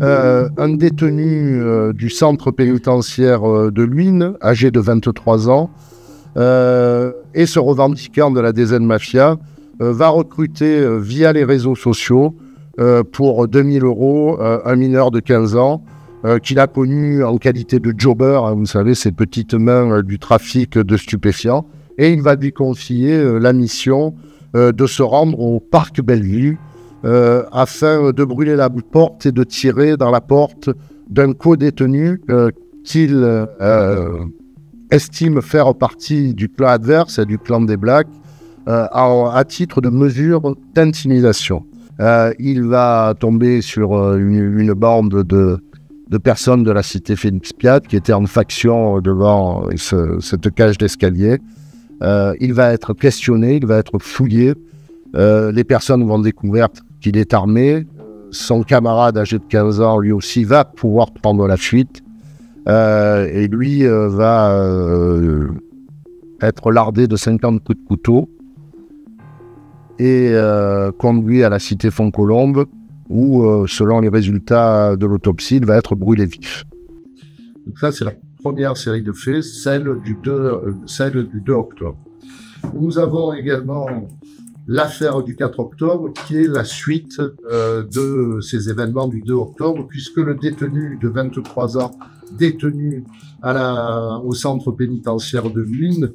un détenu du centre pénitentiaire de Luynes, âgé de 23 ans, et se revendiquant de la DZ Mafia, va recruter via les réseaux sociaux pour 2000 € un mineur de 15 ans qu'il a connu en qualité de jobber, hein, vous savez, ces petites mains du trafic de stupéfiants, et il va lui confier la mission de se rendre au parc Bellevue afin de brûler la porte et de tirer dans la porte d'un co-détenu qu'il estime faire partie du clan adverse et du clan des Blacks à titre de mesure d'intimidation. Il va tomber sur une bande de personnes de la cité Félix-Piat qui étaient en faction devant cette cage d'escalier. Il va être questionné, il va être fouillé. Les personnes vont découvrir qu'il est armé. Son camarade âgé de 15 ans, lui aussi, va pouvoir prendre la fuite. Et lui va être lardé de 50 coups de couteau et conduit à la cité Fontcolombe où, selon les résultats de l'autopsie, il va être brûlé vif. Donc ça, c'est la première série de faits, celle du 2 octobre. Nous avons également l'affaire du 4 octobre, qui est la suite de ces événements du 2 octobre, puisque le détenu de 23 ans, détenu au centre pénitentiaire de Luynes,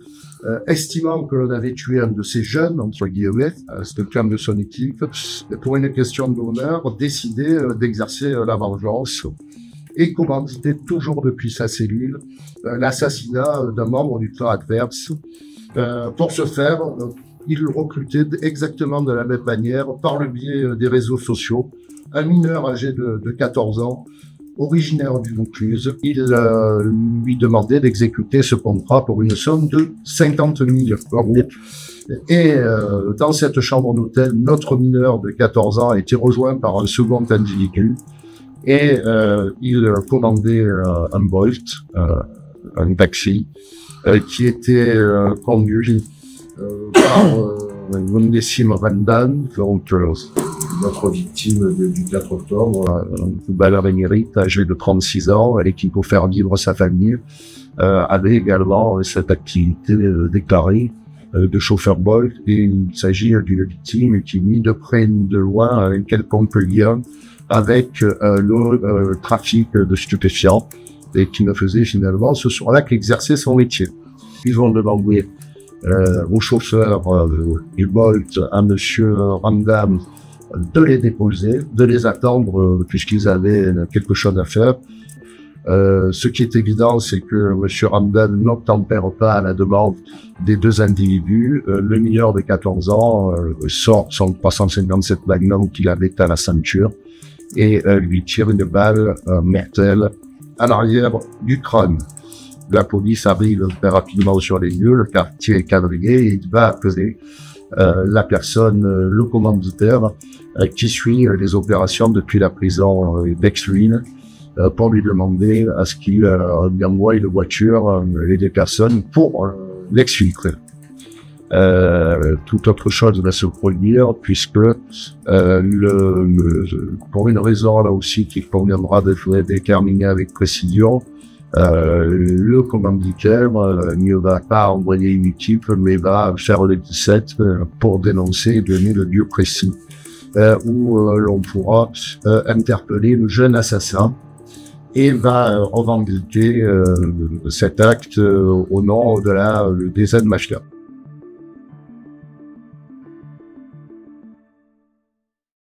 estimant que l'on avait tué un de ses jeunes, entre guillemets, c'est le terme de son équipe, pour une question d'honneur, décidé d'exercer la vengeance et commandité toujours depuis sa cellule l'assassinat d'un membre du clan adverse. Pour ce faire, il recrutait exactement de la même manière, par le biais des réseaux sociaux, un mineur âgé de 14 ans, originaire du Vaucluse. Il lui demandait d'exécuter ce contrat pour une somme de 50 000 €. Et dans cette chambre d'hôtel, notre mineur de 14 ans a été rejoint par un second individu et il commandait un Bolt, un taxi, qui était conduit par Nessim Randan, donc notre victime du 4 octobre, un footballeur émérite âgé de 36 ans et qui, pour faire vivre sa famille, avait également cette activité déclarée de chauffeur Bolt. Et il s'agit d'une victime qui, ni de près ni de loin, a un quelconque lien avec le trafic de stupéfiants et qui ne faisait finalement ce soir-là qu'exercer son métier. Ils vont demander au chauffeur du Bolt, à monsieur Ramdam, de les déposer, de les attendre puisqu'ils avaient quelque chose à faire. Ce qui est évident, c'est que monsieur Ramdam n'obtempère pas à la demande des deux individus. Le mineur de 14 ans sort son 357 Magnum qu'il avait à la ceinture et lui tire une balle mortelle à l'arrière du crâne. La police arrive très rapidement sur les lieux, le quartier est quadrillé et il va appeler la personne, le commanditaire, qui suit les opérations depuis la prison d'Aix-Luynes pour lui demander à ce qu'il envoie une voiture et des personnes pour l'exfiltrer. Toute autre chose va se produire puisque pour une raison là aussi qu'il conviendra de déterminer avec précision, le commanditaire ne va pas envoyer une équipe mais va faire le 17 pour dénoncer et donner le lieu précis où l'on pourra interpeller le jeune assassin et va revendiquer cet acte au nom de la DZ Mafia.